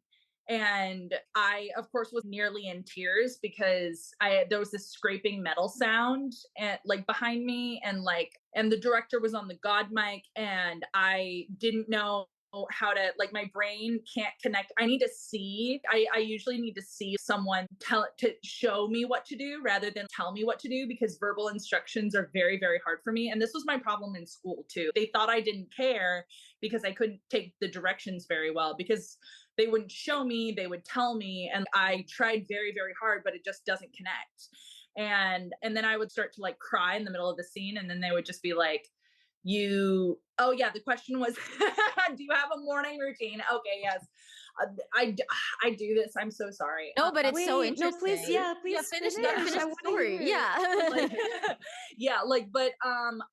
And I, of course, was nearly in tears because there was this scraping metal sound and like behind me, and the director was on the God mic, and I didn't know how to, like, my brain can't connect. I need to see. I usually need to see someone to show me what to do rather than tell me what to do because verbal instructions are very, very hard for me. And this was my problem in school too. They thought I didn't care because I couldn't take the directions very well because they wouldn't show me, they would tell me. And I tried very, very hard, but it just doesn't connect. And then I would start to like cry in the middle of the scene. And then they would just be like, oh yeah, the question was, do you have a morning routine? Okay, yes. Uh, I, I do this. I'm so sorry. No, but it's so Wait, no, please, interesting. yeah, Yeah, please finish the finish. finish I the wanna story. hear it. Yeah. Like yeah, like, but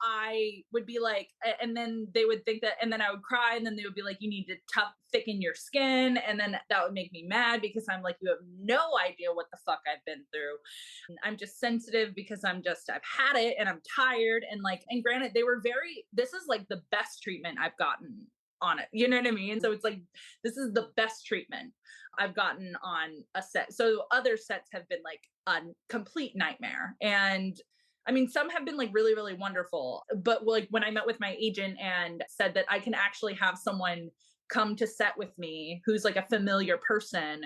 I would be like, and then they would think that, and then I would cry, and then they would be like, you need to thicken your skin, and then that would make me mad because I'm like, you have no idea what the fuck I've been through. And I'm just sensitive because I've had it and I'm tired, and like, and granted, this is like the best treatment I've gotten on it, you know what I mean? So it's like, this is the best treatment I've gotten on a set. So other sets have been like a complete nightmare. And I mean, some have been like really, really wonderful. But like when I met with my agent and said that I can actually have someone come to set with me who's like a familiar person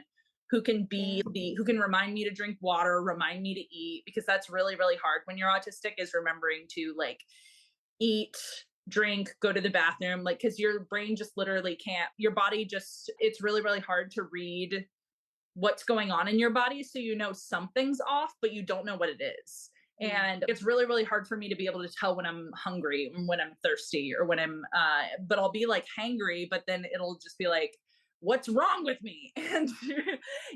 who can Yeah. who can remind me to drink water, remind me to eat, because that's really, really hard when you're autistic, is remembering to like eat, drink, go to the bathroom, like, because your brain just literally can't, your body just, it's really, really hard to read what's going on in your body. So you know something's off, but you don't know what it is. And it's really, really hard for me to be able to tell when I'm hungry, when I'm thirsty, or when but I'll be like hangry, but then it'll just be like, what's wrong with me? And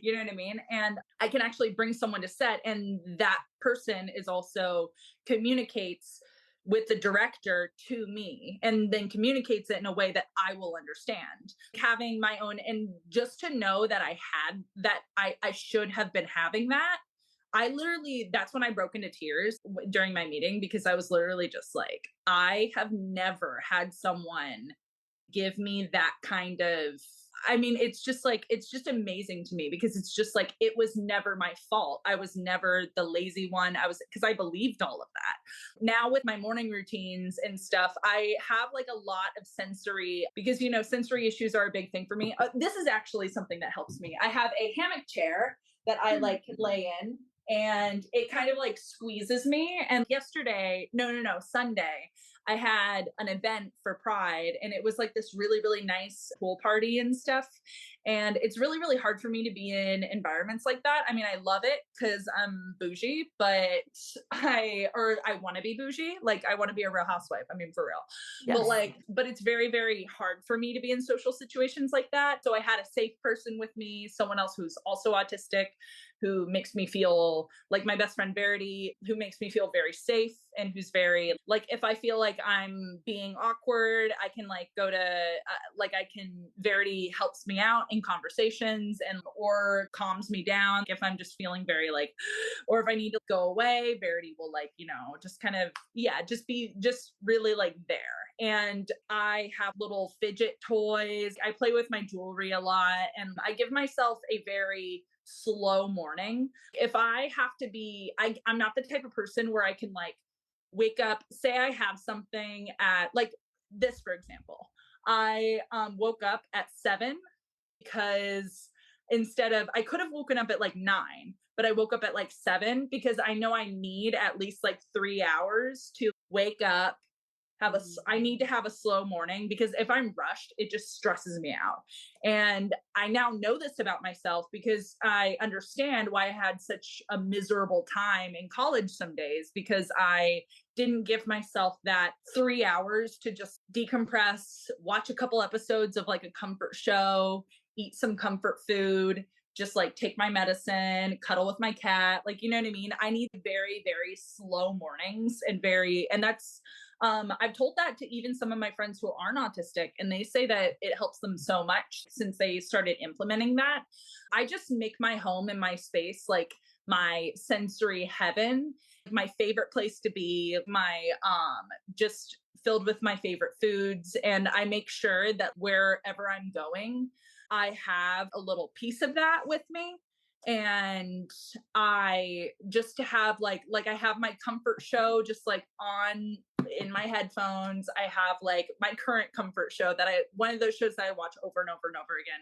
you know what I mean? And I can actually bring someone to set, and that person is also communicates with the director to me and then communicates it in a way that I will understand. Having my own, and just to know that I had that, I should have been having that. I literally, that's when I broke into tears during my meeting, because I was literally just like, I have never had someone give me that kind of, I mean, it's just like, it's just amazing to me, because it's just like, it was never my fault. I was never the lazy one. Because I believed all of that. Now with my morning routines and stuff, I have like a lot of sensory, because, sensory issues are a big thing for me. This is actually something that helps me. I have a hammock chair that I like lay in, and it kind of like squeezes me. And yesterday, no, Sunday, I had an event for Pride, and it was like this really, really nice pool party and stuff. And it's really, really hard for me to be in environments like that. I mean, I love it because I'm bougie, but I want to be bougie. Like, I want to be a real housewife. I mean, for real. Yes. But it's very, very hard for me to be in social situations like that. So I had a safe person with me, someone else who's also autistic, who makes me feel like, my best friend Verity, who makes me feel very safe, and who's very like, if I feel like I'm being awkward, I can like go to Verity helps me out in conversations, and or calms me down if I'm just feeling very like, or if I need to go away, Verity will like, just kind of, yeah, just really like there. And I have little fidget toys. I play with my jewelry a lot, and I give myself a very slow morning. If I have to be, I'm not the type of person where I can like wake up, say I have something at like this, for example. I woke up at 7 because I could have woken up at like 9, but I woke up at like 7 because I know I need at least like 3 hours to wake up. I need to have a slow morning, because if I'm rushed, it just stresses me out. And I now know this about myself, because I understand why I had such a miserable time in college some days, because I didn't give myself that 3 hours to just decompress, watch a couple episodes of like a comfort show, eat some comfort food, just like take my medicine, cuddle with my cat. Like, you know what I mean? I need very, very slow mornings, and that's, I've told that to even some of my friends who aren't autistic, and they say that it helps them so much since they started implementing that. I just make my home and my space like my sensory heaven, my favorite place to be, my just filled with my favorite foods. And I make sure that wherever I'm going, I have a little piece of that with me. And I just to have like I have my comfort show just like on in my headphones. I have like my current comfort show one of those shows that I watch over and over and over again.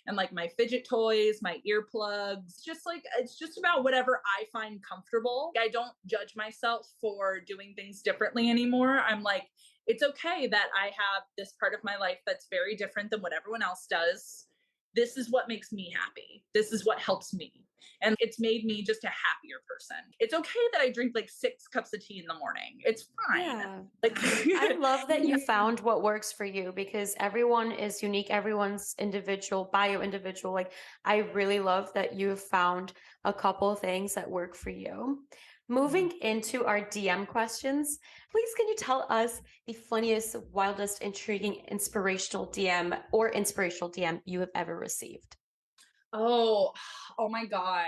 And like my fidget toys, my earplugs, just like, it's just about whatever I find comfortable. I don't judge myself for doing things differently anymore. I'm like, it's okay that I have this part of my life that's very different than what everyone else does. This is what makes me happy. This is what helps me. And it's made me just a happier person. It's okay that I drink like 6 cups of tea in the morning. It's fine. Yeah. Like I love that you found what works for you, because everyone is unique. Everyone's individual, bio-individual. Like, I really love that you found a couple things that work for you. Moving into our DM questions, please can you tell us the funniest, wildest, intriguing, inspirational DM you have ever received? Oh, oh my God.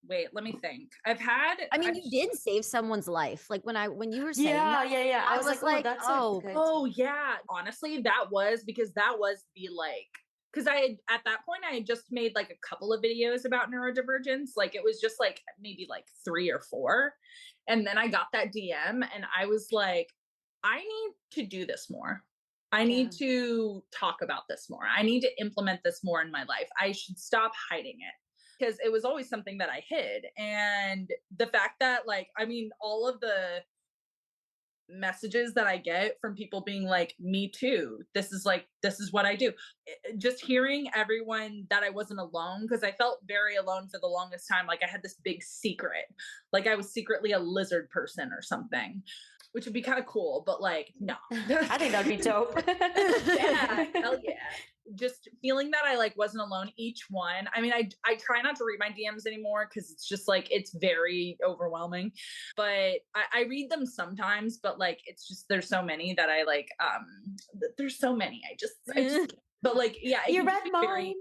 Wait, let me think. I mean, you did save someone's life. Like when you were saying that, Yeah. I I was was like, oh, like, that's a oh, good. Oh yeah. Honestly, that was because that was the like, because at that point I had just made like a couple of videos about neurodivergence. Like, it was just like maybe like 3 or 4. And then I got that DM, and I was like, I need to do this more. I need to talk about this more. I need to implement this more in my life. I should stop hiding it, because it was always something that I hid. And the fact that like, I mean, all of the messages that I get from people being like, me too. This is what I do. Just hearing everyone that I wasn't alone, because I felt very alone for the longest time. Like, I had this big secret, like I was secretly a lizard person or something, which would be kind of cool, but like, no. I think that'd be dope. Yeah, hell yeah. Just feeling that I like wasn't alone. Each one. I mean, I try not to read my DMs anymore because it's just like it's very overwhelming. But I read them sometimes, but like it's just there's so many that I like there's so many. I just but like yeah, it You can just read be mine. very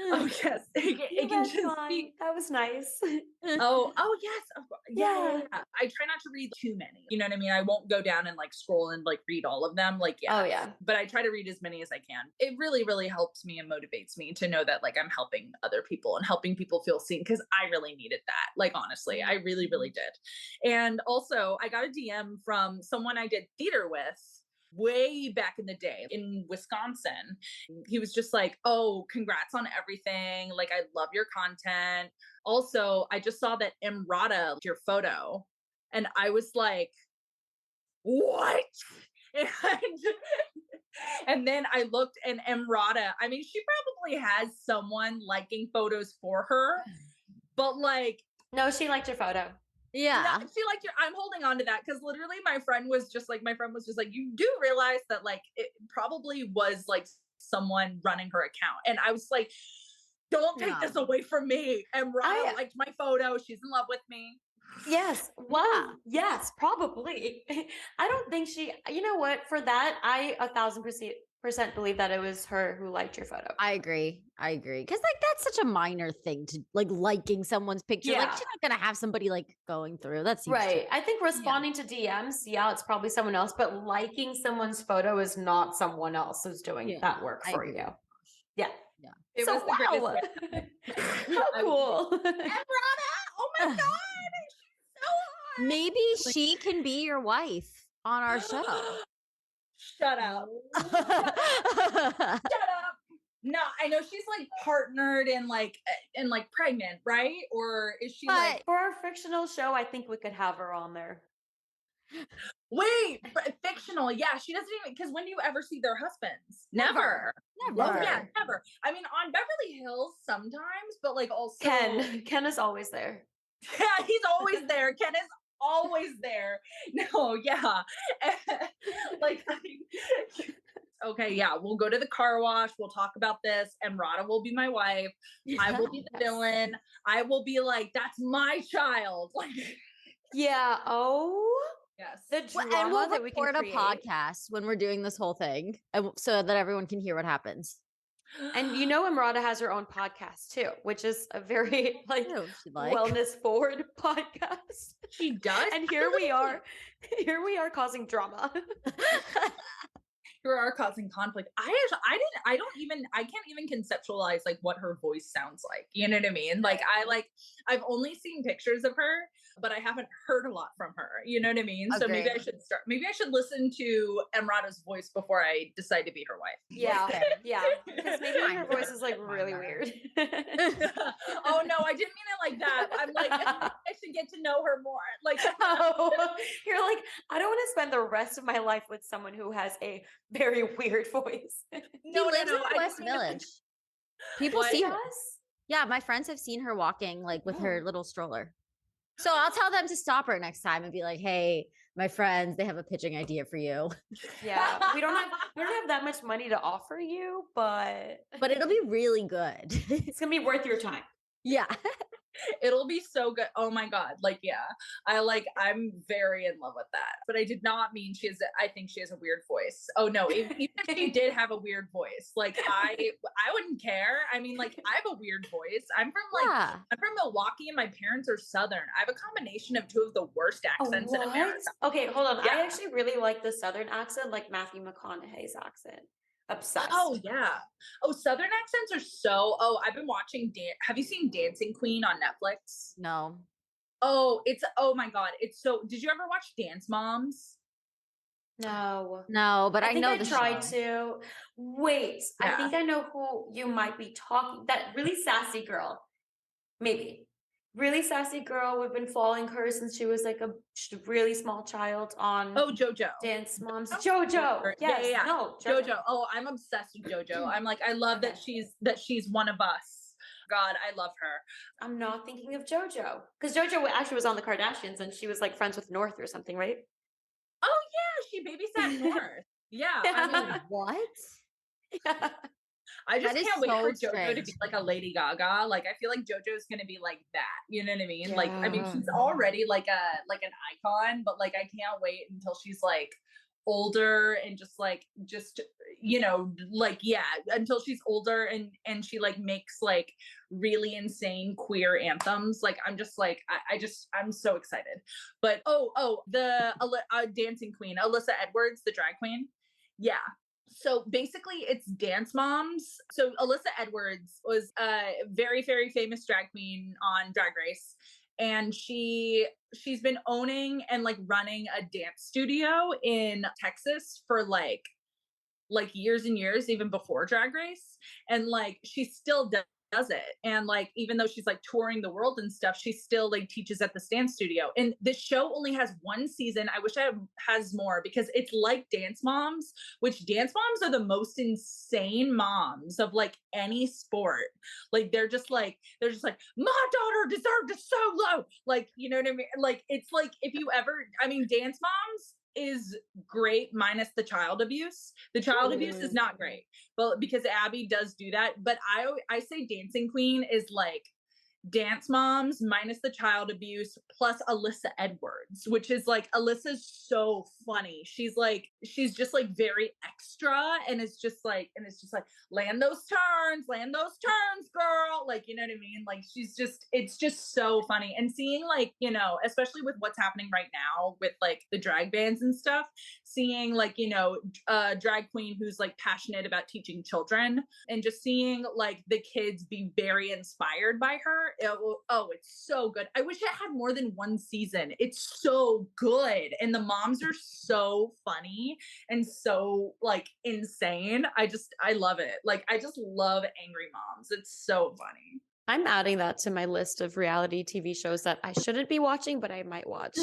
oh yes. You It can read just mine. be That was nice. oh yes, yeah, yeah, Yeah. yeah. I try not to read too many. You know what I mean? I won't go down and like scroll and like read all of them. Like Oh yeah, yeah. but I try to read as many as I can. It really, really helps me and motivates me to know that like I'm helping other people and helping people feel seen because I really needed that. Like honestly, I really, really did. And also, I got a DM from someone I did theater with way back in the day in Wisconsin. He was just like, "Oh, congrats on everything. Like I love your content. Also, I just saw that Emrata your photo." And I was like, "What?" And, and then I looked and Emrata, I mean, she probably has someone liking photos for her, but like No, she liked your photo. no, Yeah. she like I'm holding on to that because literally my friend was just like, you do realize that like it probably was like someone running her account. And I was like, don't take Yeah. this away from me. And Rada I liked my photo. She's in love with me. Yes. Well, yes, probably. I don't think she, you know what, for that, I 1,000% believe that it was her who liked your photo. I agree. I agree. Cause like that's such a minor thing to like liking someone's picture. Like Yeah. she's not gonna have somebody like going through. That seems Right. I think responding to DMs, yeah, it's probably someone else, but liking someone's photo is not someone else who's doing Yeah, that work I for agree. you. Yeah. Yeah. It So was the greatest wow. gift. How I was cool. like, Emrata, oh my God, she's so hot. Maybe she can be your wife on our show. Shut up. Shut up. No, I know she's like partnered and like pregnant, right? Or is she like But For our fictional show, I think we could have her on there. wait, fictional? Yeah, she doesn't even because when do you ever see their husbands? Never. never. Oh yeah, never. I mean, on Beverly Hills sometimes, but like also Ken is always there. yeah, he's always there. Ken is always there. No, yeah. like okay, yeah, we'll go to the car wash. We'll talk about this. And Rada will be my wife. I will be the Yes. villain. I will be like, that's my child. Like, Yeah. Oh, yes. the Well, drama and we'll that we can record a create. podcast when we're doing this whole thing, so that everyone can hear what happens. And you know, Emrata has her own podcast too, which is a very like True, if you'd like. wellness forward podcast. She does. And here we are causing drama. You are causing conflict. I can't even conceptualize like what her voice sounds like. You know what I mean? I've only seen pictures of her, but I haven't heard a lot from her. You know what I mean? So maybe Agreed. maybe I should listen to Emrata's voice before I decide to be her wife. Yeah. Yeah. Because maybe her voice is like really weird. Oh no, I didn't mean it like that. I'm like, I should get to know her more. Like Oh, you're like, I don't want to spend the rest of my life with someone who has a very weird voice. She lives in I West didn't mean to- Village. People What? see her. Yes. Yeah, my friends have seen her walking like with Oh. her little stroller. So I'll tell them to stop her next time and be like, "Hey, my friends, they have a pitching idea for you." Yeah. We don't have that much money to offer you, but But it'll be really good. it's gonna be worth your time. Yeah. It'll be so good. Oh my God. Like, yeah, I'm very in love with that. But I did not mean I think she has a weird voice. Oh no, even if she did have a weird voice, like I wouldn't care. I mean, like I have a weird voice. I'm from Milwaukee and my parents are Southern. I have a combination of two of the worst accents in America. Okay, hold on. Yeah. I actually really like the Southern accent, like Matthew McConaughey's accent. Obsessed. Oh yeah. Oh, Southern accents are so. Oh, I've been watching. Have you seen Dancing Queen on Netflix? No. Oh, oh my God. It's so. Did you ever watch Dance Moms? No. No, but I think know I the tried show. to. Wait, I Yeah. think I know who you might be talking. That really sassy girl. Maybe. Really sassy girl. We've been following her since she was like a really small child on Oh, JoJo. Dance Moms. Oh, JoJo. Yes. Yeah. No, JoJo. Oh, I'm obsessed with JoJo. I'm like, I love that she's one of us. God, I love her. I'm not thinking of JoJo. Because JoJo actually was on the Kardashians and she was like friends with North or something, right? Oh yeah, she babysat North. Yeah. I mean, What? Yeah. I That just is can't wait for so JoJo to be strange. like a Lady Gaga. Like I feel like JoJo's gonna be like that. You know what I mean? Like I mean, Yeah. she's already like an icon, but like I can't wait until she's like older and just like yeah, until she's older and she like makes like really insane queer anthems. Like I'm just like I'm so excited. But the dancing queen, Alyssa Edwards, the drag queen. Yeah, so basically it's dance moms. So Alyssa Edwards was a very very famous drag queen on Drag Race, and she's been owning and like running a dance studio in Texas for like years and years, even before Drag Race. And like she still does it. And like even though she's like touring the world and stuff, she still like teaches at the dance studio. And this show only has one season. I wish it has more because it's like Dance Moms, which Dance Moms are the most insane moms of like any sport. Like they're just like my daughter deserved a solo. Like you know what I mean? Like it's like if you ever, I mean, Dance Moms is great minus the child abuse. The child abuse is Mhm. not great, but because Abby does do that. But I say Dancing Queen is like Dance Moms minus the child abuse plus Alyssa Edwards, which is like Alyssa's so funny. She's just like very extra, and it's just like land those turns, girl. Like you know what I mean? Like it's just so funny. And seeing like, especially with what's happening right now with like the drag bans and stuff, seeing like, a drag queen who's like passionate about teaching children and just seeing like the kids be very inspired by her. It's so good. I wish it had more than one season. It's so good. And the moms are so funny and so like insane. I love it. Like I just love angry moms. It's so funny. I'm adding that to my list of reality TV shows that I shouldn't be watching, but I might watch.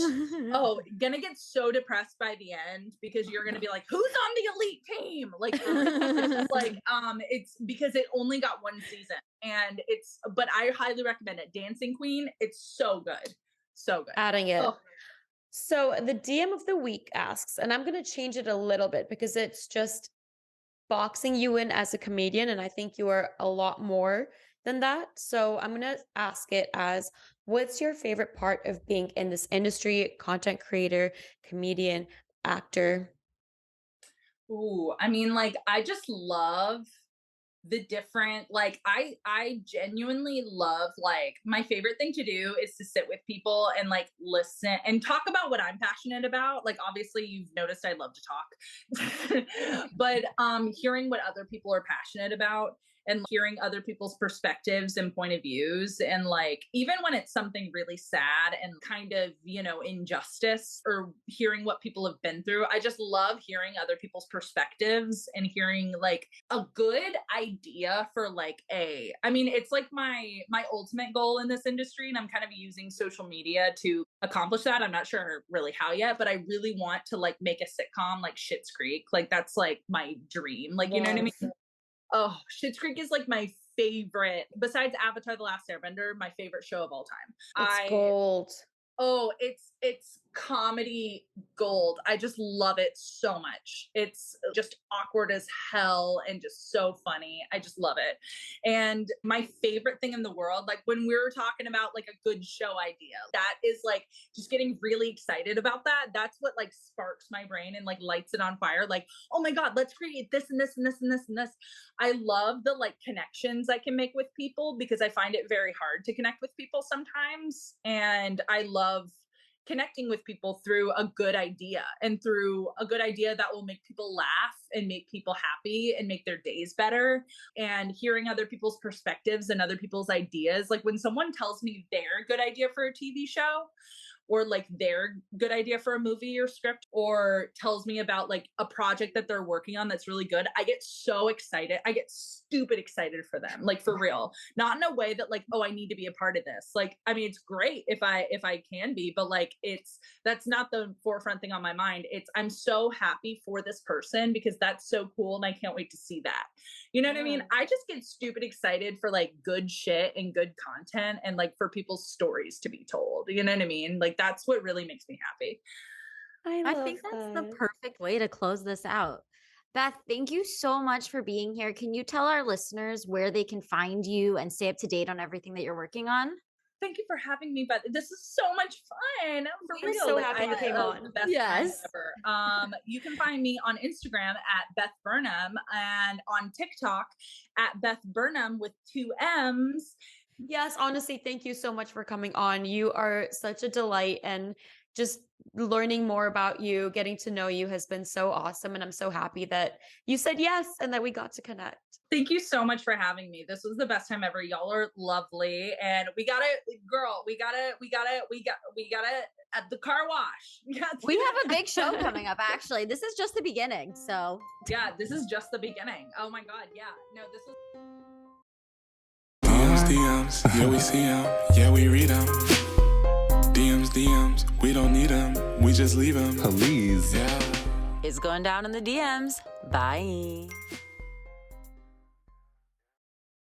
Oh, gonna get so depressed by the end because you're gonna be like, who's on the elite team? Like for real. It's just like it's because it only got one season, and but I highly recommend it. Dancing Queen, it's so good. So good. Adding it. Oh, So the DM of the week asks, and I'm going to change it a little bit because it's just boxing you in as a comedian, and I think you are a lot more than that. So I'm going to ask it as, what's your favorite part of being in this industry, content creator, comedian, actor? ooh, I mean, like I just love the different like I genuinely love, like my favorite thing to do is to sit with people and like listen and talk about what I'm passionate about. Like obviously you've noticed I love to talk. But hearing what other people are passionate about and hearing other people's perspectives and point of views, and like even when it's something really sad and kind of injustice, or hearing what people have been through, I just love hearing other people's perspectives and hearing like a good idea for like I mean, it's like my ultimate goal in this industry, and I'm kind of using social media to accomplish that. I'm not sure really how yet, but I really want to like make a sitcom like Schitt's Creek. Like that's like my dream, like you know what I Yes. mean. Oh, Schitt's Creek is like my favorite, besides Avatar: The Last Airbender, my favorite show of all time. It's I gold. Oh, it's comedy gold. I just love it so much. It's just awkward as hell and just so funny. I just love it. And my favorite thing in the world, like when we were talking about like a good show idea, that is like just getting really excited about that. That's what like sparks my brain and like lights it on fire. Like, oh my God, let's create this and this and this and this and this. I love the like connections I can make with people because I find it very hard to connect with people sometimes. And I love connecting with people through a good idea, and through a good idea that will make people laugh and make people happy and make their days better. And hearing other people's perspectives and other people's ideas, like when someone tells me their good idea for a TV show, or like their good idea for a movie or script, or tells me about like a project that they're working on that's really good, I get so excited. I get stupid excited for them, like for real. Not in a way that like, oh, I need to be a part of this. Like, I mean, it's great if I can be, but like that's not the forefront thing on my mind. It's I'm so happy for this person because that's so cool and I can't wait to see that. You know what I mean? Yeah. I just get stupid excited for like good shit and good content, and like for people's stories to be told. You know what I mean? Like that's what really makes me happy. I I love think that's the that. perfect way to close this out. Beth, thank you so much for being here. Can you tell our listeners where they can find you and stay up to date on everything that you're working on? Thank you for having me, Beth. This is so much fun. For We're real. so Like happy you came the on. best time Yes. ever. You can find me on Instagram at Beth Burnham and on TikTok at Beth Burnham with 2 M's. Yes, honestly, thank you so much for coming on. You are such a delight, and just learning more about you, getting to know you has been so awesome. And I'm so happy that you said yes and that we got to connect. Thank you so much for having me. This was the best time ever. Y'all are lovely. And we gotta, girl, we gotta at the car wash. We have a big show coming up, actually. This is just the beginning. So, Yeah, this is just the beginning. Oh my God. Yeah. No, this was. DMs, yeah, we see them, yeah, we read them. DMs, we don't need them, we just leave them. Please. Yeah. It's going down in the DMs. Bye.